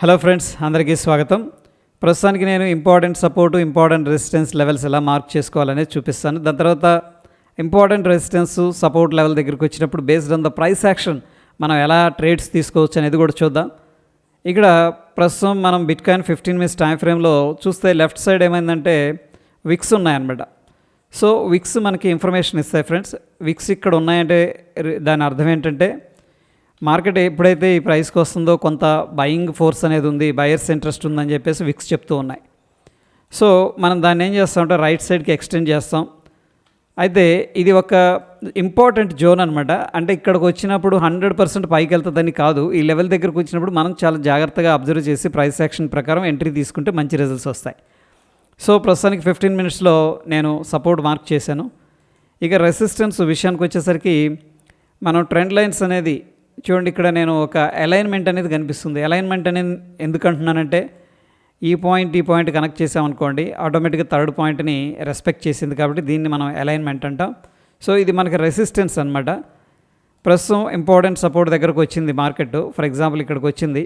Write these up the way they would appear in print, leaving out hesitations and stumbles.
Hello friends, అందరికీ స్వాగతం. ప్రస్తుతానికి నేను important support, important resistance levels ఎలా మార్క్ చేసుకోవాలనేది చూపిస్తాను. దాని తర్వాత ఇంపార్టెంట్ రెసిస్టెన్స్ సపోర్ట్ లెవెల్ దగ్గరికి వచ్చినప్పుడు based on the price action మనం ఎలా ట్రేడ్స్ తీసుకోవచ్చు అనేది కూడా చూద్దాం. ఇక్కడ ప్రస్తుతం మనం బిట్కాయిన్ 15 minutes టైం ఫ్రేమ్లో చూస్తే లెఫ్ట్ సైడ్ ఏమైందంటే విక్స్ ఉన్నాయన్నమాట. సో విక్స్ మనకి ఇన్ఫర్మేషన్ ఇస్తాయి ఫ్రెండ్స్. విక్స్ ఇక్కడ ఉన్నాయంటే దాని అర్థం ఏంటంటే మార్కెట్ ఎప్పుడైతే ఈ ప్రైస్కి వస్తుందో కొంత బయింగ్ ఫోర్స్ అనేది ఉంది, బయర్స్ ఇంట్రెస్ట్ ఉందని చెప్పేసి విక్స్ చెప్తూ ఉన్నాయి. సో మనం దాన్ని ఏం చేస్తామంటే రైట్ సైడ్కి ఎక్స్టెండ్ చేస్తాం. అయితే ఇది ఒక ఇంపార్టెంట్ జోన్ అనమాట. అంటే ఇక్కడికి వచ్చినప్పుడు 100% పైకి వెళ్తుందని కాదు, ఈ లెవెల్ దగ్గరకు వచ్చినప్పుడు మనం చాలా జాగ్రత్తగా అబ్జర్వ్ చేసి ప్రైస్ యాక్షన్ ప్రకారం ఎంట్రీ తీసుకుంటే మంచి రిజల్ట్స్ వస్తాయి. సో ప్రస్తుతానికి 15 minutesలో నేను సపోర్ట్ మార్క్ చేశాను. ఇక రెసిస్టెన్స్ విషయానికి వచ్చేసరికి మనం ట్రెండ్ లైన్స్ అనేది చూడండి. ఇక్కడ నేను ఒక అలైన్మెంట్ అనేది కనిపిస్తుంది. అలైన్మెంట్ అనేది ఎందుకు అంటున్నానంటే ఈ పాయింట్ కనెక్ట్ చేసామనుకోండి, ఆటోమేటిక్గా థర్డ్ పాయింట్ని రెస్పెక్ట్ చేసింది కాబట్టి దీన్ని మనం అలైన్మెంట్ అంటాం. సో ఇది మనకి రెసిస్టెన్స్ అనమాట. ప్రస్తుతం ఇంపార్టెంట్ సపోర్ట్ దగ్గరకు వచ్చింది మార్కెట్. ఫర్ ఎగ్జాంపుల్ ఇక్కడికి వచ్చింది.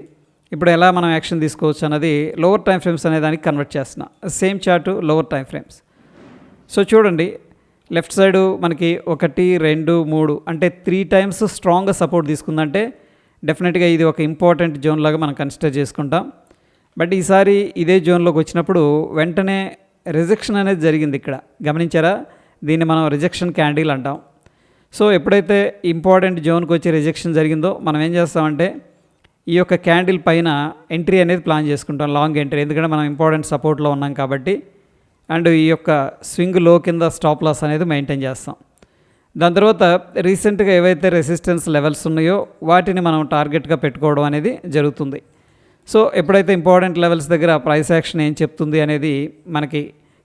ఇప్పుడు ఎలా మనం యాక్షన్ తీసుకోవచ్చు అన్నది లోవర్ టైం ఫ్రేమ్స్ అనే దానికి కన్వర్ట్ చేస్తున్నా. Same chart lower time frames. So చూడండి, లెఫ్ట్ సైడు మనకి 1, 2, 3 అంటే 3 times స్ట్రాంగ్గా సపోర్ట్ తీసుకుందంటే డెఫినెట్గా ఇది ఒక ఇంపార్టెంట్ జోన్ లాగా మనం కన్సిడర్ చేసుకుంటాం. బట్ ఈసారి ఇదే జోన్లోకి వచ్చినప్పుడు వెంటనే రిజెక్షన్ అనేది జరిగింది. ఇక్కడ గమనించారా? దీన్ని మనం రిజెక్షన్ క్యాండిల్ అంటాం. సో ఎప్పుడైతే ఇంపార్టెంట్ జోన్కి వచ్చి రిజెక్షన్ జరిగిందో మనం ఏం చేస్తామంటే ఈ యొక్క క్యాండిల్ పైన ఎంట్రీ అనేది ప్లాన్ చేసుకుంటాం, లాంగ్ ఎంట్రీ. ఎందుకంటే మనం ఇంపార్టెంట్ సపోర్ట్లో ఉన్నాం కాబట్టి. అండ్ ఈ యొక్క స్వింగ్ లో కింద స్టాప్ లాస్ అనేది మెయింటైన్ చేస్తాం. దాని తర్వాత రీసెంట్గా ఏవైతే రెసిస్టెన్స్ లెవెల్స్ ఉన్నాయో వాటిని మనం టార్గెట్గా పెట్టుకోవడం అనేది జరుగుతుంది. సో ఎప్పుడైతే ఇంపార్టెంట్ లెవెల్స్ దగ్గర ప్రైస్ యాక్షన్ ఏం చెప్తుంది అనేది మనకి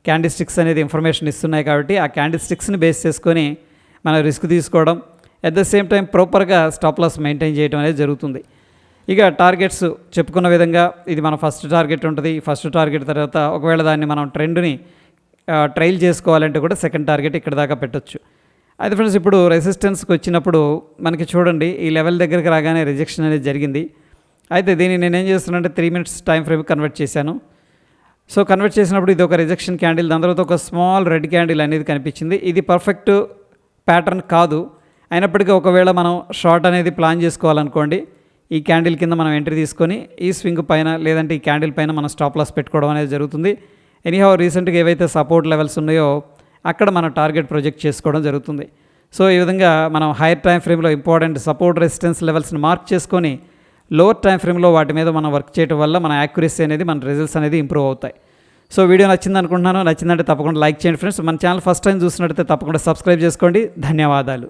క్యాండిస్టిక్స్ అనేది ఇన్ఫర్మేషన్ ఇస్తున్నాయి కాబట్టి ఆ క్యాండిస్టిక్స్ని బేస్ చేసుకొని మనం రిస్క్ తీసుకోవడం, అట్ ద సేమ్ టైం ప్రాపర్గా స్టాప్ లాస్ మెయింటైన్ చేయడం అనేది జరుగుతుంది. ఇక టార్గెట్స్ చెప్పుకున్న విధంగా ఇది మన ఫస్ట్ టార్గెట్ ఉంటుంది. ఫస్ట్ టార్గెట్ తర్వాత ఒకవేళ దాన్ని మనం ట్రెండ్ని ట్రైల్ చేసుకోవాలంటే కూడా సెకండ్ టార్గెట్ ఇక్కడ దాకా పెట్టొచ్చు. అయితే ఫ్రెండ్స్, ఇప్పుడు రెసిస్టెన్స్కి వచ్చినప్పుడు మనకి చూడండి ఈ లెవెల్ దగ్గరికి రాగానే రిజెక్షన్ అనేది జరిగింది. అయితే దీన్ని నేనేం చేస్తున్నానంటే 3 minutes టైం ఫ్రేమ్ కన్వర్ట్ చేశాను. సో కన్వర్ట్ చేసినప్పుడు ఇది ఒక రిజెక్షన్ క్యాండిల్, దాని తర్వాత ఒక స్మాల్ రెడ్ క్యాండిల్ అనేది కనిపించింది. ఇది పర్ఫెక్ట్ ప్యాటర్న్ కాదు. అయినప్పటికీ ఒకవేళ మనం షార్ట్ అనేది ప్లాన్ చేసుకోవాలనుకోండి, ఈ క్యాండిల్ కింద మనం ఎంట్రీ తీసుకొని ఈ స్వింగ్ పైన లేదంటే ఈ క్యాండిల్ పైన మనం స్టాప్ లాస్ పెట్టుకోవడం అనేది జరుగుతుంది. ఎనీహౌ రీసెంట్గా ఏవైతే సపోర్ట్ లెవెల్స్ ఉన్నాయో అక్కడ మనం టార్గెట్ ప్రొజెక్ట్ చేసుకోవడం జరుగుతుంది. సో ఈ విధంగా మనం హైయర్ టైం ఫ్రేమ్లో ఇంపార్టెంట్ సపోర్ట్ రెసిస్టెన్స్ లెవెల్స్ని మార్క్ చేసుకొని లోవర్ టైం ఫ్రేమ్లో వాటి మీద మనం వర్క్ చేయడం వల్ల మన యాక్యురసీ అనేది, మన రిజల్ట్స్ అనేది ఇంప్రూవ్ అవుతాయి. సో వీడియో నచ్చింది అనుకుంటున్నాను. నచ్చిందంటే తప్పకుండా లైక్ చేయండి ఫ్రెండ్స్. మన ఛానల్ ఫస్ట్ టైం చూసినట్టయితే తప్పకుండా సబ్స్క్రైబ్ చేసుకోండి. ధన్యవాదాలు.